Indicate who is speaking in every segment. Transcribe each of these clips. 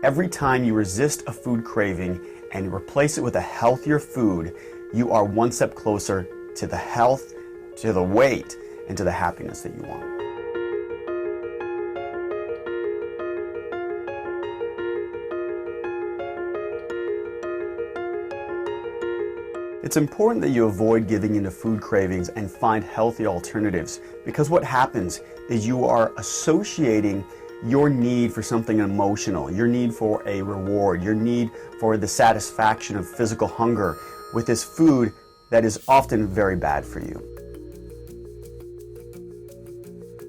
Speaker 1: Every time you resist a food craving and replace it with a healthier food, you are one step closer to the health, to the weight, and to the happiness that you want. It's important that you avoid giving into food cravings and find healthy alternatives, because what happens is you are associating your need for something emotional, your need for a reward, your need for the satisfaction of physical hunger with this food that is often very bad for you.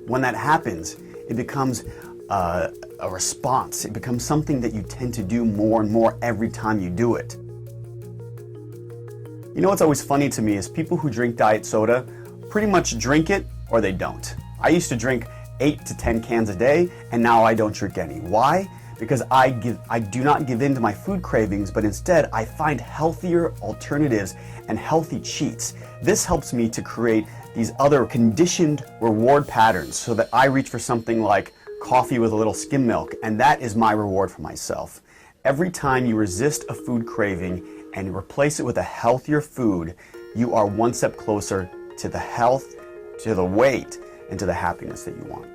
Speaker 1: When that happens, it becomes a response. It becomes something that you tend to do more and more every time you do it. You know what's always funny to me is people who drink diet soda pretty much drink it or they don't. I used to drink 8 to 10 cans a day, and now I don't drink any. Why? Because I do not give in to my food cravings, but instead I find healthier alternatives and healthy cheats. This helps me to create these other conditioned reward patterns so that I reach for something like coffee with a little skim milk, and that is my reward for myself. Every time you resist a food craving and replace it with a healthier food, you are one step closer to the health, to the weight, and to the happiness that you want.